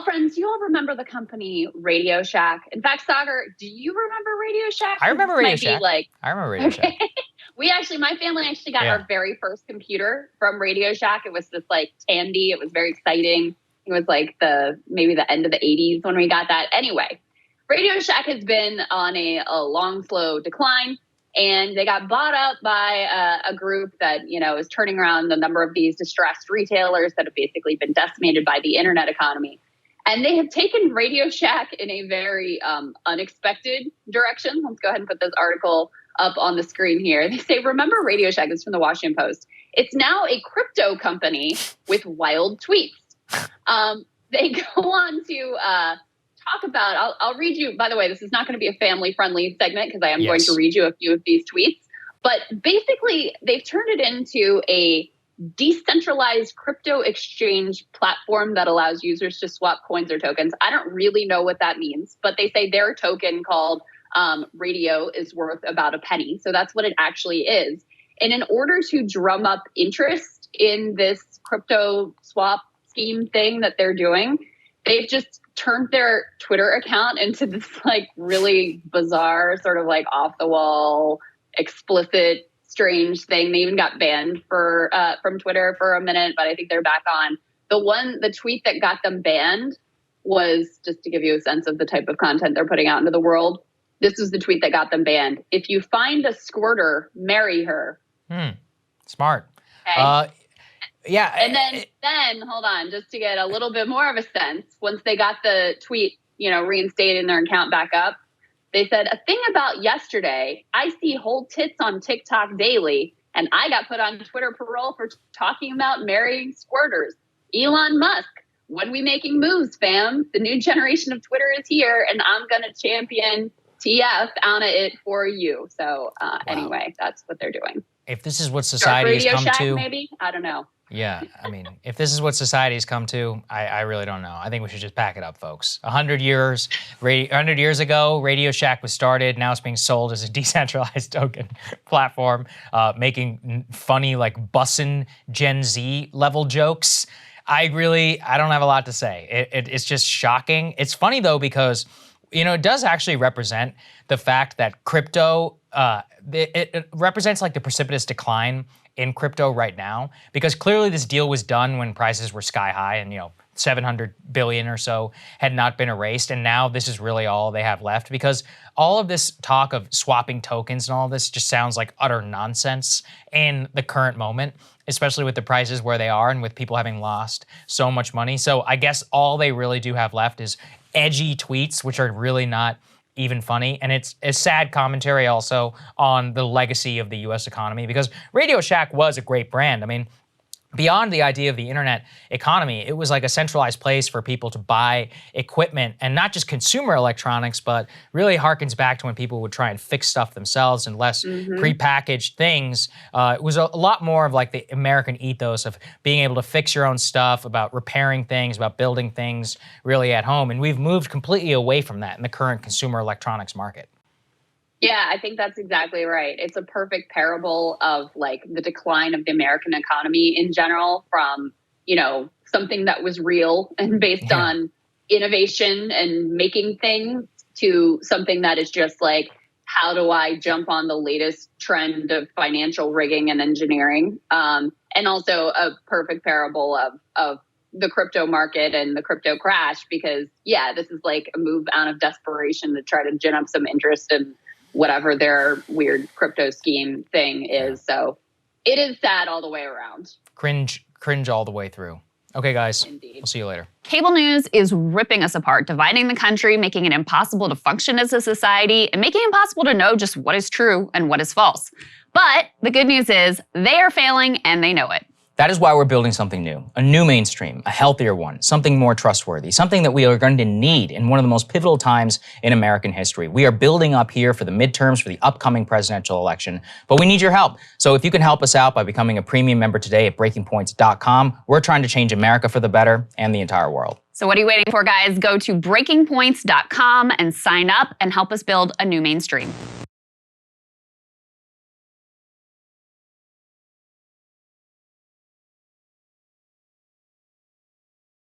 Well, friends, you all remember the company RadioShack. In fact, Saagar, do you remember RadioShack? I remember RadioShack. I remember RadioShack. Okay. My family actually got our very first computer from RadioShack. It was this like Tandy. It was very exciting. It was like maybe the end of the 80s when we got that. Anyway, RadioShack has been on a long, slow decline. And they got bought up by a group that, is turning around the number of these distressed retailers that have basically been decimated by the internet economy. And they have taken RadioShack in a very unexpected direction. Let's go ahead and put this article up on the screen here. They say, remember RadioShack? This is from the Washington Post. It's now a crypto company with wild tweets. They go on to talk about, I'll read you, by the way, this is not going to be a family-friendly segment because I am going to read you a few of these tweets. But basically, they've turned it into a decentralized crypto exchange platform that allows users to swap coins or tokens. I don't really know what that means, but they say their token called Radio is worth about a penny. So that's what it actually is. And in order to drum up interest in this crypto swap scheme thing that they're doing, they've just turned their Twitter account into this like really bizarre sort of like off the wall, explicit, strange thing. They even got banned from Twitter for a minute, but I think they're back on. The tweet that got them banned was, just to give you a sense of the type of content they're putting out into the world, this was the tweet that got them banned. If you find a squirter, marry her. Smart. Okay. Yeah. And then hold on, just to get a little bit more of a sense, once they got the tweet, reinstated and their account back up, they said, a thing about yesterday, I see whole tits on TikTok daily, and I got put on Twitter parole for talking about marrying squirters. Elon Musk, when we making moves, fam? The new generation of Twitter is here, and I'm going to champion TF on it for you. So anyway, that's what they're doing. If this is what society has come to, maybe? I don't know. Yeah, I mean, if this is what society has come to, I really don't know. I think we should just pack it up, folks. 100 years ago, RadioShack was started. Now it's being sold as a decentralized token platform, making funny, like, bussin' Gen Z level jokes. I don't have a lot to say. It's just shocking. It's funny, though, because, it does actually represent the fact that crypto, it represents, like, the precipitous decline in crypto right now, because clearly this deal was done when prices were sky high and 700 billion or so had not been erased, and now this is really all they have left, because all of this talk of swapping tokens and all this just sounds like utter nonsense in the current moment, especially with the prices where they are and with people having lost so much money. So I guess all they really do have left is edgy tweets, which are really not even funny. And it's a sad commentary also on the legacy of the US economy, because RadioShack was a great brand. I mean, beyond the idea of the internet economy, it was like a centralized place for people to buy equipment, and not just consumer electronics, but really harkens back to when people would try and fix stuff themselves and less prepackaged things. It was a lot more of like the American ethos of being able to fix your own stuff, about repairing things, about building things really at home. And we've moved completely away from that in the current consumer electronics market. Yeah, I think that's exactly right. It's a perfect parable of like the decline of the American economy in general, from, something that was real and based on innovation and making things, to something that is just like, how do I jump on the latest trend of financial rigging and engineering? And also a perfect parable of the crypto market and the crypto crash, because this is like a move out of desperation to try to gin up some interest in whatever their weird crypto scheme thing is. So it is sad all the way around. Cringe all the way through. Okay, guys. Indeed. We'll see you later. Cable news is ripping us apart, dividing the country, making it impossible to function as a society, and making it impossible to know just what is true and what is false. But the good news is they are failing and they know it. That is why we're building something new, a new mainstream, a healthier one, something more trustworthy, something that we are going to need in one of the most pivotal times in American history. We are building up here for the midterms, for the upcoming presidential election, but we need your help. So if you can help us out by becoming a premium member today at breakingpoints.com, we're trying to change America for the better and the entire world. So what are you waiting for, guys? Go to breakingpoints.com and sign up and help us build a new mainstream.